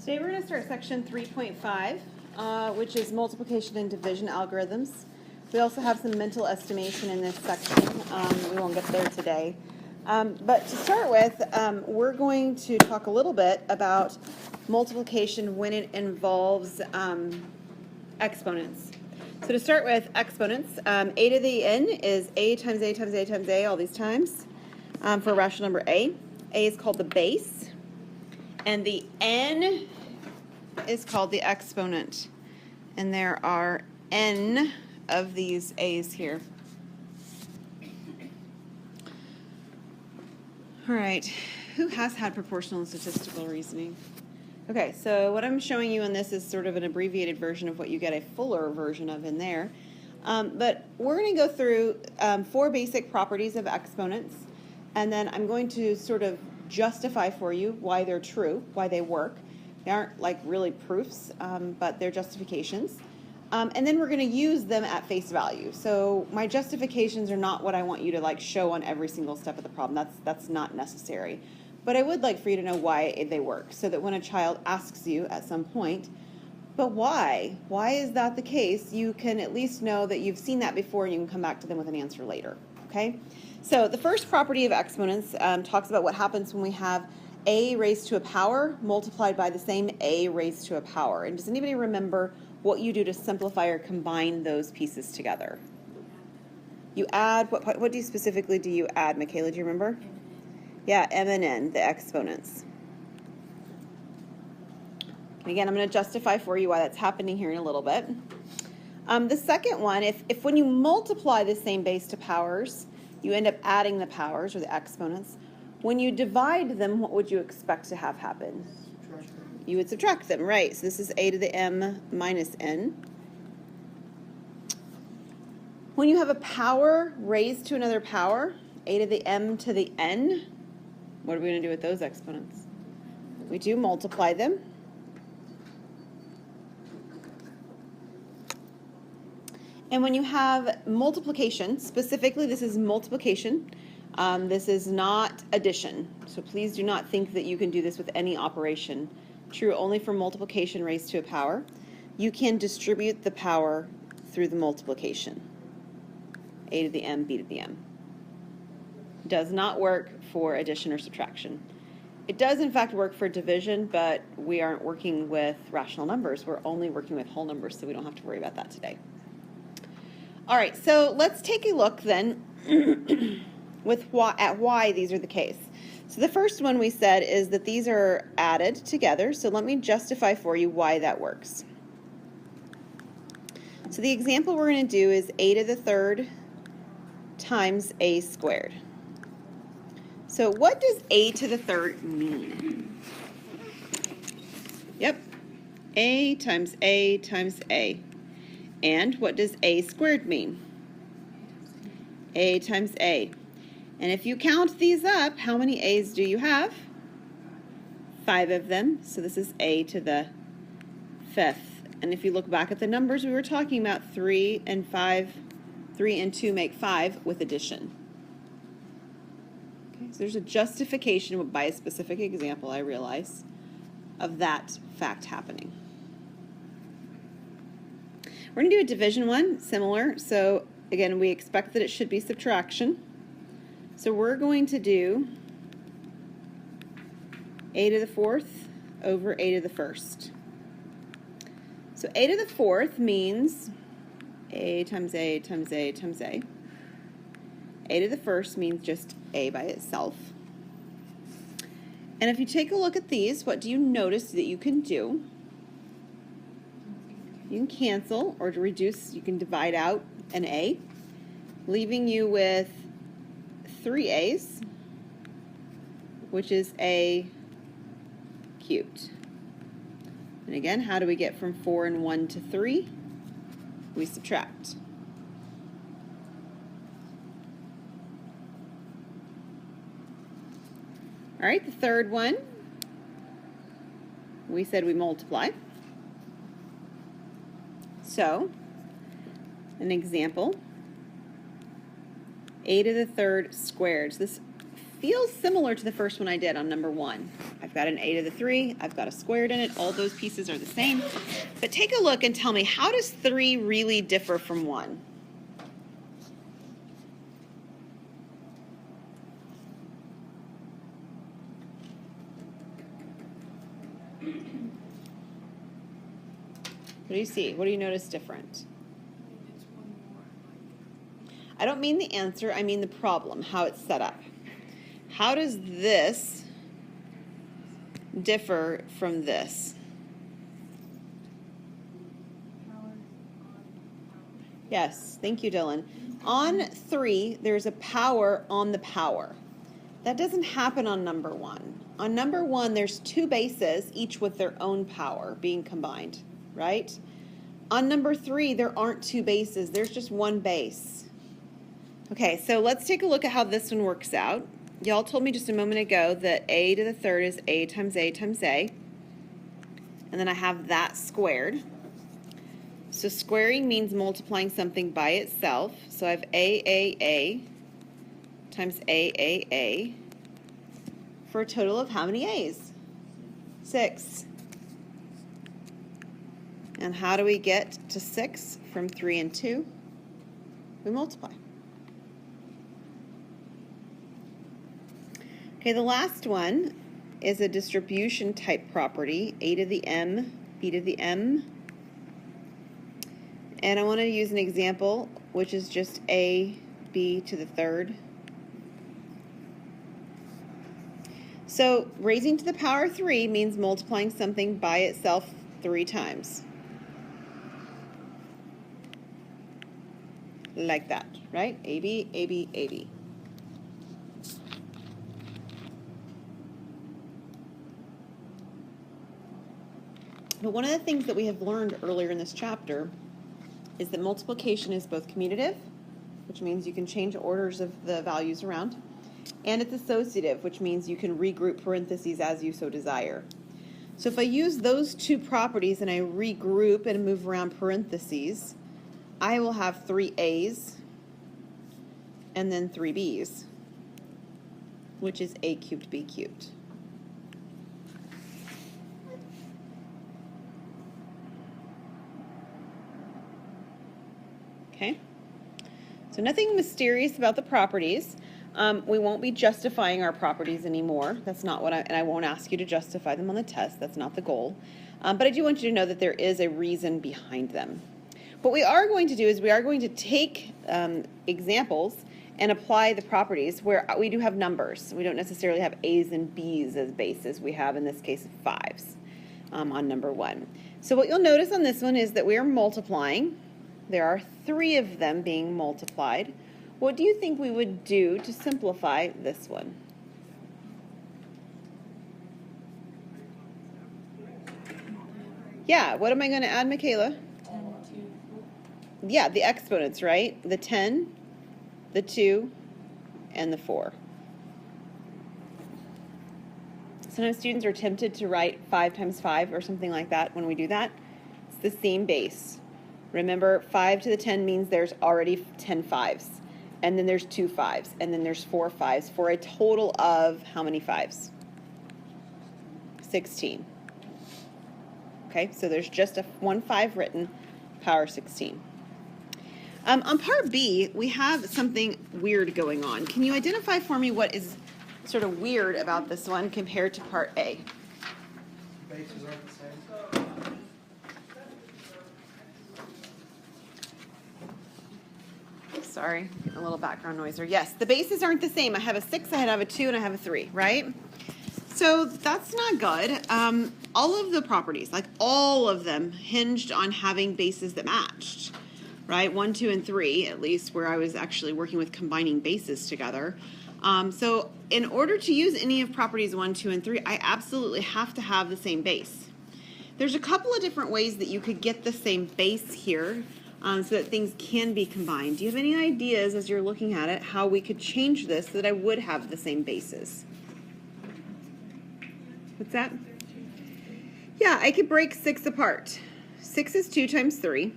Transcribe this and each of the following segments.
Today we're going to start section 3.5, which is multiplication and division algorithms. We also have some mental estimation in this section. We won't get there today. But to start with, we're going to talk a little bit about multiplication when it involves exponents. So to start with exponents, a to the n is a times a times a times a all these times for a rational number a. A is called the base, and the n is called the exponent. And there are n of these a's here. All right, who has had proportional and statistical reasoning? Okay, so what I'm showing you in this is sort of an abbreviated version of what you get a fuller version of in there. But we're going to go through 4 basic properties of exponents, and then I'm going to sort of justify for you why they're true, why they work. They aren't like really proofs, but they're justifications. And then we're going to use them at face value. So my justifications are not what I want you to like show on every single step of the problem. That's not necessary. But I would like for you to know why they work, so that when a child asks you at some point, but why? Why is that the case? You can at least know that you've seen that before and you can come back to them with an answer later. Okay? So the first property of exponents talks about what happens when we have a raised to a power multiplied by the same a raised to a power. And does anybody remember what you do to simplify or combine those pieces together? You add, what do you specifically do you add, Michaela? Do you remember? Yeah, m and n, the exponents. And again, I'm going to justify for you why that's happening here in a little bit. The second one, if when you multiply the same base to powers, you end up adding the powers, or the exponents, when you divide them, what would you expect to have happen? You would subtract them, right? So this is a to the m minus n. When you have a power raised to another power, a to the m to the n, what are we going to do with those exponents? We do multiply them. And when you have multiplication, specifically this is multiplication, this is not addition. So please do not think that you can do this with any operation. True only for multiplication raised to a power. You can distribute the power through the multiplication. A to the m, b to the m. Does not work for addition or subtraction. It does in fact work for division, but we aren't working with rational numbers. We're only working with whole numbers, so we don't have to worry about that today. All right, so let's take a look then with why these are the case. So the first one we said is that these are added together, so let me justify for you why that works. So the example we're going to do is a to the third times a squared. So what does a to the third mean? Yep, a times a times a. And what does a squared mean? A times a. And if you count these up, how many a's do you have? 5 of them. So this is a to the 5th. And if you look back at the numbers we were talking about, 3 and 2 make 5 with addition. Okay, so there's a justification by a specific example, I realize, of that fact happening. We're going to do a division one, similar. So again, we expect that it should be subtraction. So we're going to do a to the 4th over a to the 1st. So a to the 4th means a times a times a times a. A to the 1st means just a by itself. And if you take a look at these, what do you notice that you can do? You can cancel, or to reduce, you can divide out an a, leaving you with 3 a's, which is a cubed. And again, how do we get from 4 and 1 to 3? We subtract. All right, the third one, we said we multiply. So, an example, a to the 3rd squared. So this feels similar to the first one I did on number 1. I've got an a to the 3, I've got a squared in it, all those pieces are the same. But take a look and tell me, how does 3 really differ from 1? What do you see? What do you notice different? I don't mean the answer, I mean the problem, how it's set up. How does this differ from this? Yes, thank you, Dylan. On 3, there's a power on the power. That doesn't happen on number 1. On number 1, there's 2 bases, each with their own power being combined, right? On number 3, there aren't 2 bases, there's just 1 base. Okay, so let's take a look at how this one works out. Y'all told me just a moment ago that a to the 3rd is a times a times a. And then I have that squared. So squaring means multiplying something by itself. So I have a times a for a total of how many a's? 6. And how do we get to 6 from 3 and 2? We multiply. Okay, the last one is a distribution type property, a to the m, b to the m. And I want to use an example, which is just a, b to the 3rd. So raising to the power 3 means multiplying something by itself 3 times. Like that, right? AB, AB, AB. But one of the things that we have learned earlier in this chapter is that multiplication is both commutative, which means you can change orders of the values around, and it's associative, which means you can regroup parentheses as you so desire. So if I use those 2 properties and I regroup and move around parentheses, I will have 3 a's and then 3 b's, which is a cubed b cubed. Okay, so nothing mysterious about the properties. We won't be justifying our properties anymore. That's not what and I won't ask you to justify them on the test. That's not the goal. But I do want you to know that there is a reason behind them. What we are going to do is we are going to take examples and apply the properties where we do have numbers. We don't necessarily have a's and b's as bases. We have, in this case, 5's on number 1. So what you'll notice on this one is that we are multiplying. There are 3 of them being multiplied. What do you think we would do to simplify this one? Yeah, what am I going to add, Michaela? Yeah, the exponents, right? The 10, the 2, and the 4. Sometimes students are tempted to write 5 times 5 or something like that when we do that. It's the same base. Remember, 5 to the 10 means there's already 10 5's. And then there's 2 5's. And then there's 4 5's for a total of how many 5's? 16. Okay, so there's just one 5 written, power 16. On part B, we have something weird going on. Can you identify for me what is sort of weird about this one compared to part A? Bases aren't the same. Sorry, a little background noise there. Yes, the bases aren't the same. I have a 6, I have a 2, and I have a 3, right? So that's not good. All of the properties, like all of them, hinged on having bases that matched, right? 1, 2, and 3, at least, where I was actually working with combining bases together. So in order to use any of properties 1, 2, and 3, I absolutely have to have the same base. There's a couple of different ways that you could get the same base here so that things can be combined. Do you have any ideas as you're looking at it how we could change this so that I would have the same bases? What's that? Yeah, I could break 6 apart. 6 is 2 times 3.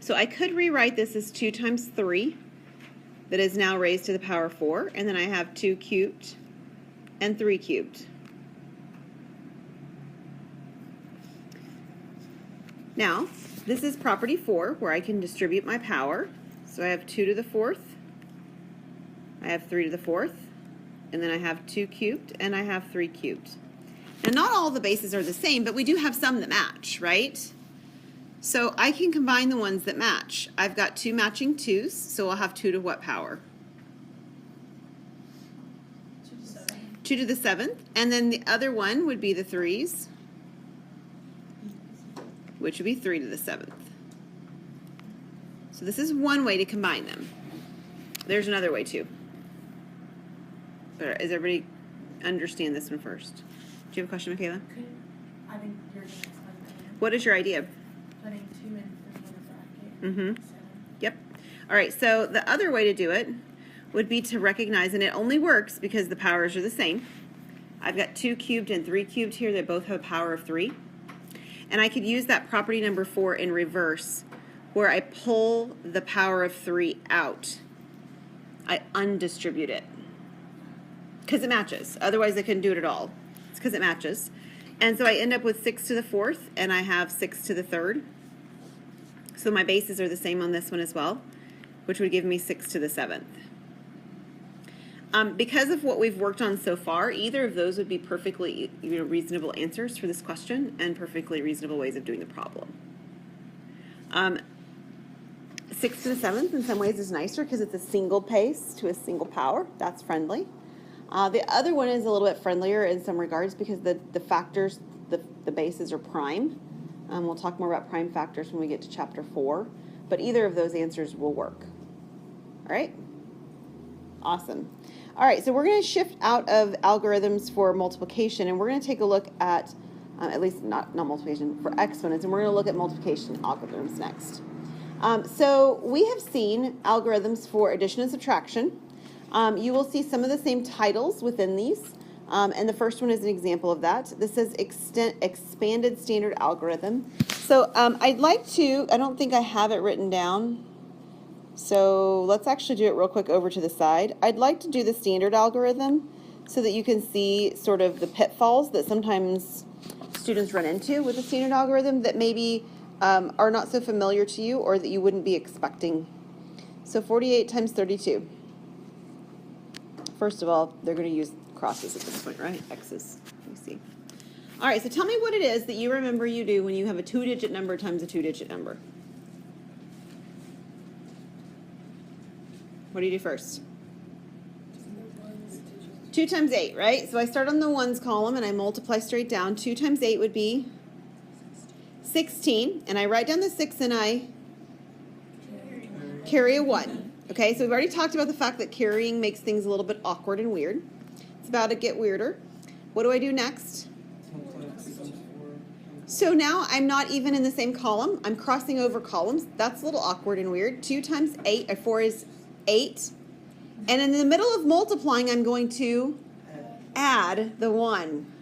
So I could rewrite this as 2 times 3. that is now raised to the power 4, and then I have 2 cubed and 3 cubed. Now, this is property 4, where I can distribute my power. So I have 2 to the 4th, I have 3 to the 4th, and then I have 2 cubed, and I have 3 cubed. And not all the bases are the same, but we do have some that match, right? So I can combine the ones that match. I've got 2 matching 2s, so I'll have 2 to what power? 2 to the 7th. And then the other one would be the 3s, which would be 3 to the 7th. So this is one way to combine them. There's another way too. But does everybody understand this one first? Do you have a question, Michaela? I think you're going to explain that. What is your idea? Putting 2 in the bracket. 7. Yep. All right, so the other way to do it would be to recognize, and it only works because the powers are the same. I've got 2 cubed and 3 cubed here. They both have a power of 3. And I could use that property number 4 in reverse, where I pull the power of 3 out. I undistribute it. Because it matches. Otherwise, I couldn't do it at all. It's because it matches. And so I end up with 6 to the 4th, and I have 6 to the 3rd. So my bases are the same on this one as well, which would give me 6 to the 7th. Because of what we've worked on so far, either of those would be perfectly reasonable answers for this question and perfectly reasonable ways of doing the problem. 6 to the 7th in some ways is nicer because it's a single pace to a single power. That's friendly. The other one is a little bit friendlier in some regards because the factors, the bases are prime. We'll talk more about prime factors when we get to chapter 4, but either of those answers will work. All right? Awesome. All right, so we're going to shift out of algorithms for multiplication, and we're going to take a look at least not multiplication, for exponents, and we're going to look at multiplication algorithms next. So we have seen algorithms for addition and subtraction. You will see some of the same titles within these, and the first one is an example of that. This says expanded standard algorithm. So I'd like to, I don't think I have it written down, so let's actually do it real quick over to the side. I'd like to do the standard algorithm so that you can see sort of the pitfalls that sometimes students run into with the standard algorithm that maybe are not so familiar to you or that you wouldn't be expecting. So 48 times 32. First of all, they're going to use crosses at this point, right? X's. Let me see. All right, so tell me what it is that you remember you do when you have a 2-digit number times a 2-digit number. What do you do first? 2 times 8, right? So I start on the ones column and I multiply straight down. 2 times 8 would be 16. And I write down the 6 and I carry a 1. Okay, so we've already talked about the fact that carrying makes things a little bit awkward and weird. It's about to get weirder. What do I do next? So now I'm not even in the same column. I'm crossing over columns. That's a little awkward and weird. 2 times 8, or 4 is 8. And in the middle of multiplying, I'm going to add the 1.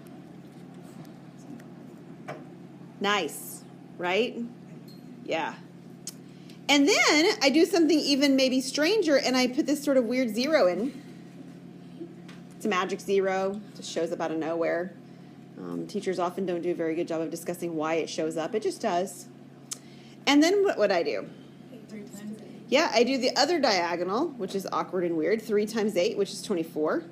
Nice, right? Yeah. And then I do something even maybe stranger, and I put this sort of weird 0 in. It's a magic 0. It just shows up out of nowhere. Teachers often don't do a very good job of discussing why it shows up. It just does. And then what would I do? 3 times 8. Yeah, I do the other diagonal, which is awkward and weird. 3 times 8, which is 24.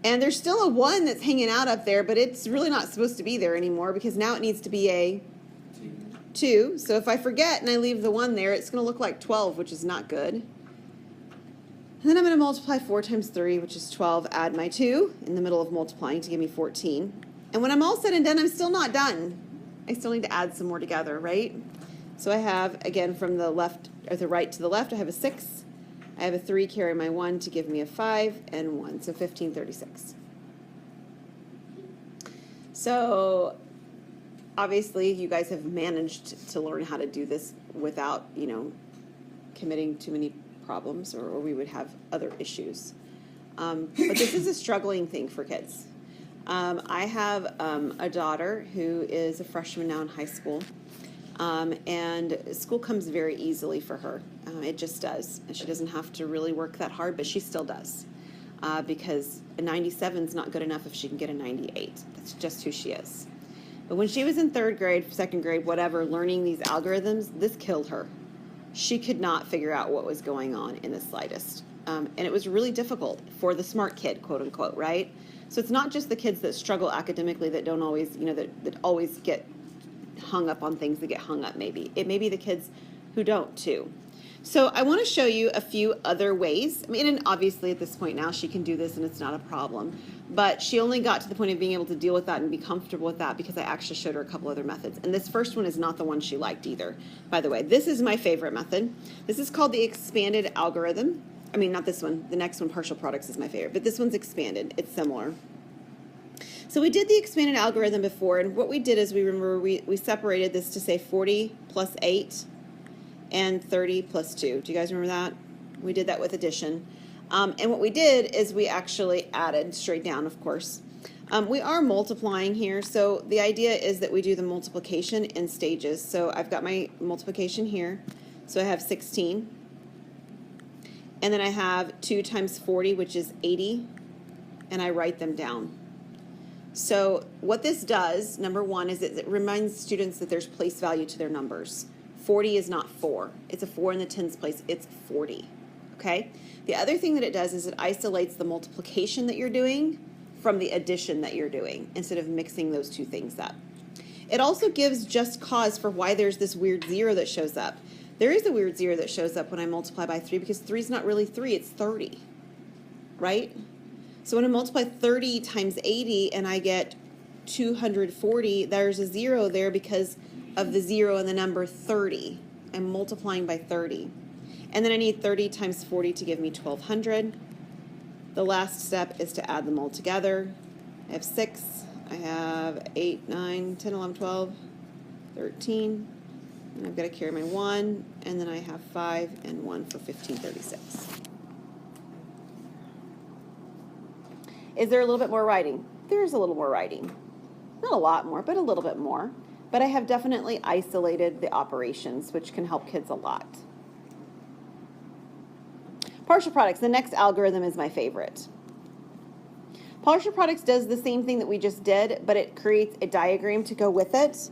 And there's still a 1 that's hanging out up there, but it's really not supposed to be there anymore because now it needs to be a 2. So if I forget and I leave the 1 there, it's going to look like 12, which is not good. And then I'm going to multiply 4 times 3, which is 12, add my 2 in the middle of multiplying to give me 14. And when I'm all said and done, I'm still not done. I still need to add some more together, right? So I have, again, from the left or the right to the left, I have a 6. I have a 3 carry my 1 to give me a 5 and 1, so 1536. So obviously you guys have managed to learn how to do this without, committing too many problems or we would have other issues. But this is a struggling thing for kids. I have a daughter who is a freshman now in high school. and school comes very easily for her. It just does. And she doesn't have to really work that hard, but she still does. Because a 97 is not good enough if she can get a 98. That's just who she is. But when she was in third grade, second grade, whatever, learning these algorithms, this killed her. She could not figure out what was going on in the slightest. And it was really difficult for the smart kid, quote unquote, right? So it's not just the kids that struggle academically that don't always, that always get hung up on things that get hung up maybe. It may be the kids who don't too. So I want to show you a few other ways. I mean, and obviously at this point now she can do this and it's not a problem. But she only got to the point of being able to deal with that and be comfortable with that because I actually showed her a couple other methods. And this first one is not the one she liked either, by the way. This is my favorite method. This is called the expanded algorithm. I mean, not this one. The next one, partial products, is my favorite. But this one's expanded. It's similar. So we did the expanded algorithm before, and what we did is we separated this to say 40 plus 8 and 30 plus 2. Do you guys remember that? We did that with addition. And what we did is we actually added straight down, of course. We are multiplying here, so the idea is that we do the multiplication in stages. So I've got my multiplication here. So I have 16. And then I have 2 times 40, which is 80, and I write them down. So what this does, number one, is it reminds students that there's place value to their numbers. 40 is not 4. It's a 4 in the tens place. It's 40. Okay? The other thing that it does is it isolates the multiplication that you're doing from the addition that you're doing instead of mixing those two things up. It also gives just cause for why there's this weird 0 that shows up. There is a weird 0 that shows up when I multiply by 3 because 3 is not really 3, it's 30. Right? So when I multiply 30 times 80 and I get 240, there's a 0 there because of the 0 and the number 30. I'm multiplying by 30. And then I need 30 times 40 to give me 1200. The last step is to add them all together. I have 6, I have 8, 9, 10, 11, 12, 13. And I've got to carry my 1, and then I have 5 and 1 for 1536. Is there a little bit more writing? There's a little more writing. Not a lot more, but a little bit more. But I have definitely isolated the operations, which can help kids a lot. Partial products, the next algorithm is my favorite. Partial products does the same thing that we just did, but it creates a diagram to go with it.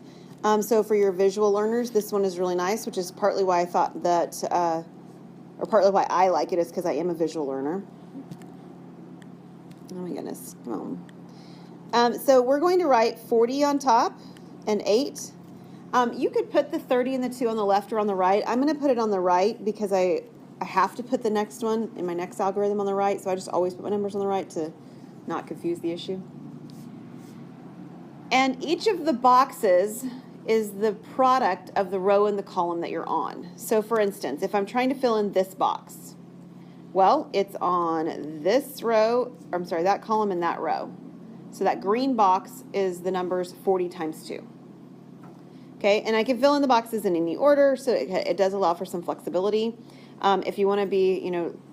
So for your visual learners, this one is really nice, which is partly why I thought that, or partly why I like it is because I am a visual learner. Oh my goodness, come on. So we're going to write 40 on top and 8. You could put the 30 and the 2 on the left or on the right. I'm going to put it on the right because I have to put the next one in my next algorithm on the right, so I just always put my numbers on the right to not confuse the issue. And each of the boxes is the product of the row and the column that you're on. So for instance, if I'm trying to fill in this box, well, it's on this row, I'm sorry, that column and that row. So that green box is the numbers 40 times 2. Okay, and I can fill in the boxes in any order, so it does allow for some flexibility. If you want to be,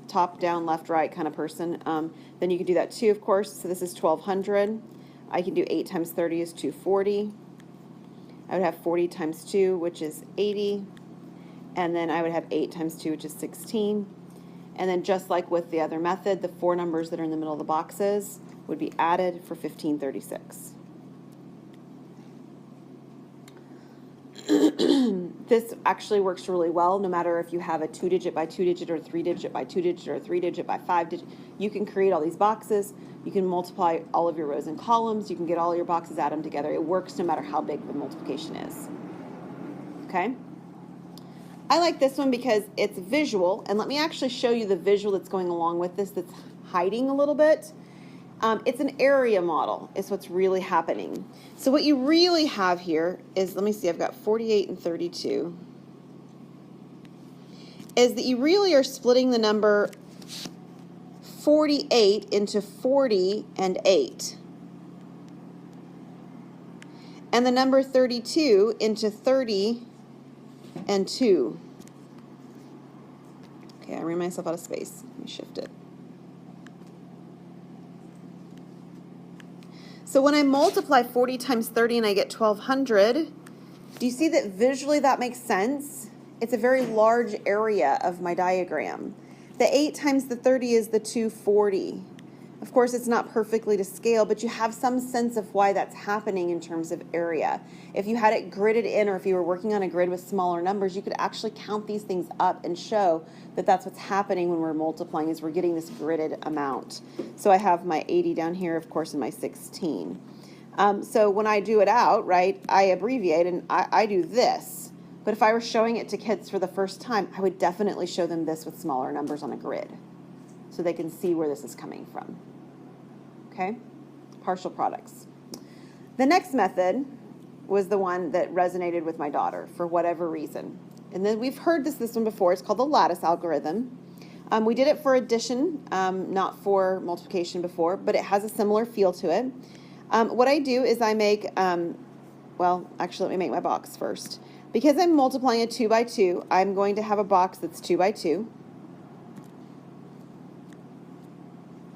top, down, left, right kind of person, then you can do that too, of course. So this is 1200. I can do 8 times 30 is 240. I would have 40 times 2, which is 80. And then I would have 8 times 2, which is 16. And then just like with the other method, the 4 numbers that are in the middle of the boxes would be added for 1536. This actually works really well no matter if you have a 2-digit by 2-digit or 3-digit by 2-digit or 3-digit by 5-digit. You can create all these boxes. You can multiply all of your rows and columns. You can get all your boxes, add them together. It works no matter how big the multiplication is. Okay? I like this one because it's visual, and let me actually show you the visual that's going along with this that's hiding a little bit. It's an area model is what's really happening. So what you really have here is, let me see, I've got 48 and 32, is that you really are splitting the number 48 into 40 and 8. And the number 32 into 30 and 2. Okay, I ran myself out of space. Let me shift it. So when I multiply 40 times 30 and I get 1200, Do you see that visually that makes sense? It's a very large area of my diagram. The 8 times the 30 is the 240. Of course, it's not perfectly to scale, but you have some sense of why that's happening in terms of area. If you had it gridded in, or if you were working on a grid with smaller numbers, you could actually count these things up and show that that's what's happening when we're multiplying, is we're getting this gridded amount. So I have my 80 down here, of course, and my 16. So when I do it out, right, I abbreviate and I do this. But if I were showing it to kids for the first time, I would definitely show them this with smaller numbers on a grid, so they can see where this is coming from. Okay? Partial products. The next method was the one that resonated with my daughter for whatever reason. And then we've heard this one before. It's called the Lattice algorithm. We did it for addition, not for multiplication before, but it has a similar feel to it. What I do is I make, well, actually, let me make my box first. Because I'm multiplying a 2 by 2, I'm going to have a box that's 2 by 2.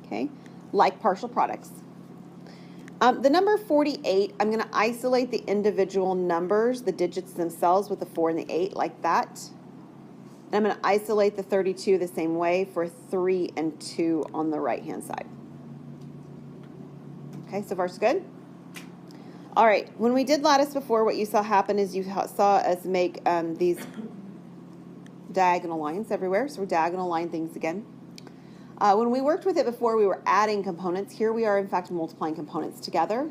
Okay, like partial products. The number 48, I'm going to isolate the individual numbers, the digits themselves, with the 4 and the 8, like that. And I'm going to isolate the 32 the same way for 3 and 2 on the right-hand side. Okay, so far so good? All right, when we did lattice before, what you saw happen is you saw us make these diagonal lines everywhere. So we're diagonal line things again. When we worked with it before, we were adding components. Here we are, in fact, multiplying components together.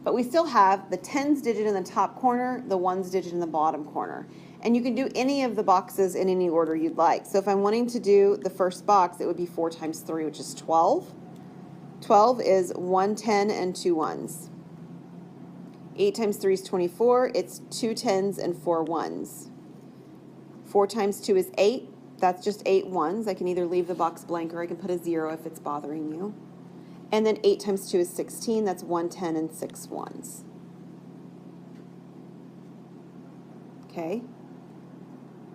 But we still have the tens digit in the top corner, the ones digit in the bottom corner. And you can do any of the boxes in any order you'd like. So if I'm wanting to do the first box, it would be 4 times 3, which is 12. 12 is 1 10 and 2 ones. 8 times 3 is 24. It's 2 tens and 4 ones. 4 times 2 is 8. That's just 8 ones. I can either leave the box blank or I can put a 0 if it's bothering you. And then 8 times 2 is 16. That's 1 10 and 6 ones. Okay.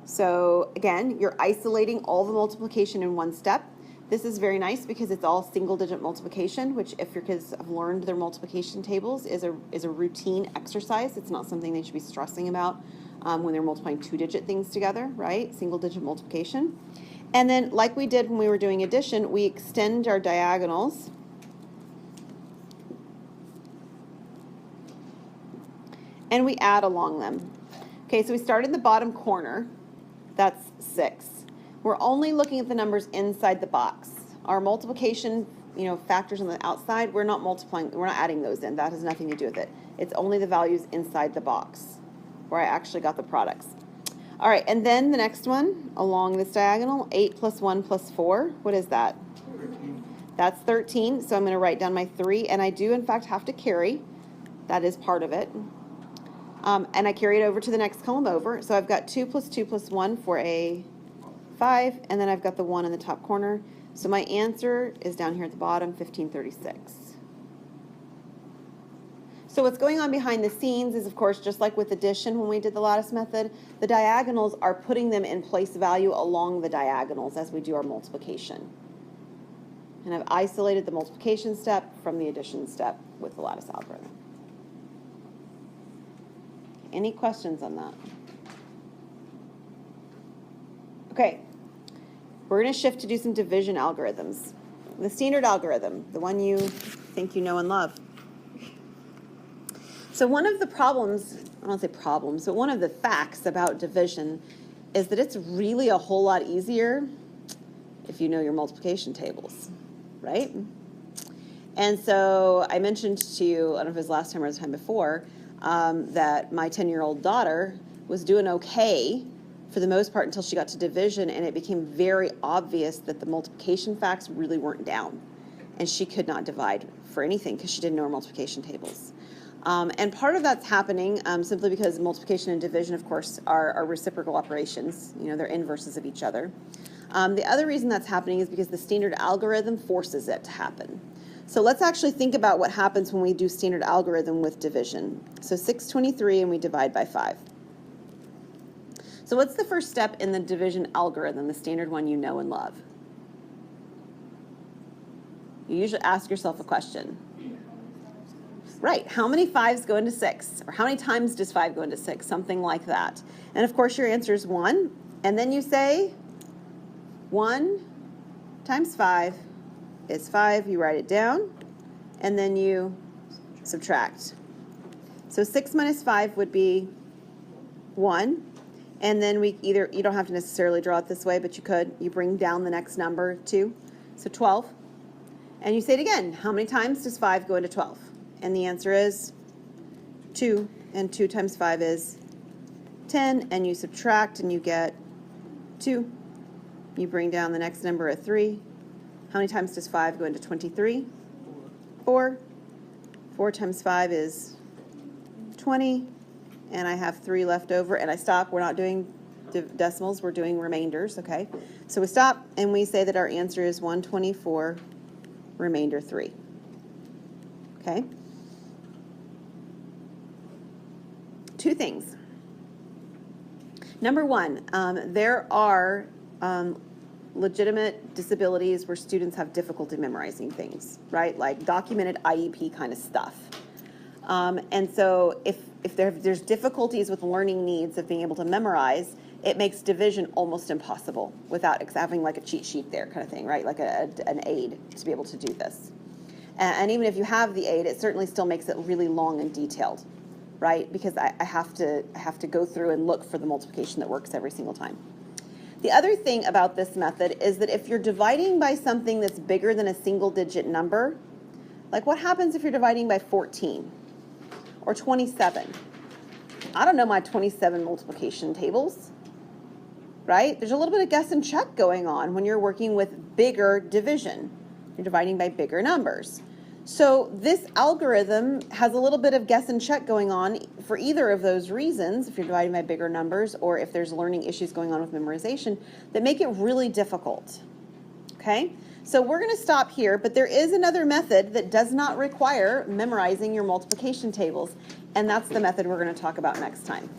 So again, you're isolating all the multiplication in one step. This is very nice because it's all single-digit multiplication, which if your kids have learned their multiplication tables is a routine exercise. It's not something they should be stressing about when they're multiplying 2-digit things together, right? Single-digit multiplication. And then, like we did when we were doing addition, we extend our diagonals. And we add along them. Okay, so we start in the bottom corner. That's 6. We're only looking at the numbers inside the box. Our multiplication, factors on the outside, we're not multiplying, we're not adding those in. That has nothing to do with it. It's only the values inside the box where I actually got the products. All right, and then the next one along this diagonal, 8 plus 1 plus 4. What is that? 13. That's 13. So I'm going to write down my 3, and I do, in fact, have to carry. That is part of it. And I carry it over to the next column over. So I've got 2 plus 2 plus 1 for a 5, and then I've got the 1 in the top corner. So my answer is down here at the bottom, 1536. So what's going on behind the scenes is, of course, just like with addition when we did the lattice method, the diagonals are putting them in place value along the diagonals as we do our multiplication. And I've isolated the multiplication step from the addition step with the lattice algorithm. Any questions on that? Okay, we're going to shift to do some division algorithms. The standard algorithm, the one you think you know and love. So one of the problems, I don't want to say problems, but one of the facts about division is that it's really a whole lot easier if you know your multiplication tables, right? And so I mentioned to you, I don't know if it was last time or the time before, that my 10-year-old daughter was doing okay for the most part until she got to division, and it became very obvious that the multiplication facts really weren't down, and she could not divide for anything because she didn't know her multiplication tables. And part of that's happening simply because multiplication and division, of course, are reciprocal operations. They're inverses of each other. The other reason that's happening is because the standard algorithm forces it to happen. So let's actually think about what happens when we do standard algorithm with division. So 623, and we divide by 5. So what's the first step in the division algorithm, the standard one you know and love? You usually ask yourself a question. Right, how many 5s go into 6? Or how many times does 5 go into 6? Something like that. And of course your answer is 1. And then you say 1 times 5 is 5. You write it down. And then you subtract. So 6 minus 5 would be 1. And then you don't have to necessarily draw it this way, but you could. You bring down the next number, 2. So 12. And you say it again. How many times does 5 go into 12? And the answer is 2. And 2 times 5 is 10. And you subtract and you get 2. You bring down the next number, a 3. How many times does 5 go into 23? 4. 4 times 5 is 20. And I have 3 left over. And I stop. We're not doing decimals. We're doing remainders, okay? So we stop and we say that our answer is 124, remainder 3. Okay? 2 things. Number 1, there are legitimate disabilities where students have difficulty memorizing things, right? Like documented IEP kind of stuff. And so if there's difficulties with learning needs of being able to memorize, it makes division almost impossible without having like a cheat sheet there kind of thing, right? Like an aid to be able to do this. And even if you have the aid, it certainly still makes it really long and detailed, right? Because I have to go through and look for the multiplication that works every single time. The other thing about this method is that if you're dividing by something that's bigger than a single digit number, like what happens if you're dividing by 14 or 27? I don't know my 27 multiplication tables, right? There's a little bit of guess and check going on when you're working with bigger division. You're dividing by bigger numbers. So this algorithm has a little bit of guess and check going on for either of those reasons, if you're dividing by bigger numbers or if there's learning issues going on with memorization, that make it really difficult. Okay? So we're going to stop here, but there is another method that does not require memorizing your multiplication tables, and that's the method we're going to talk about next time.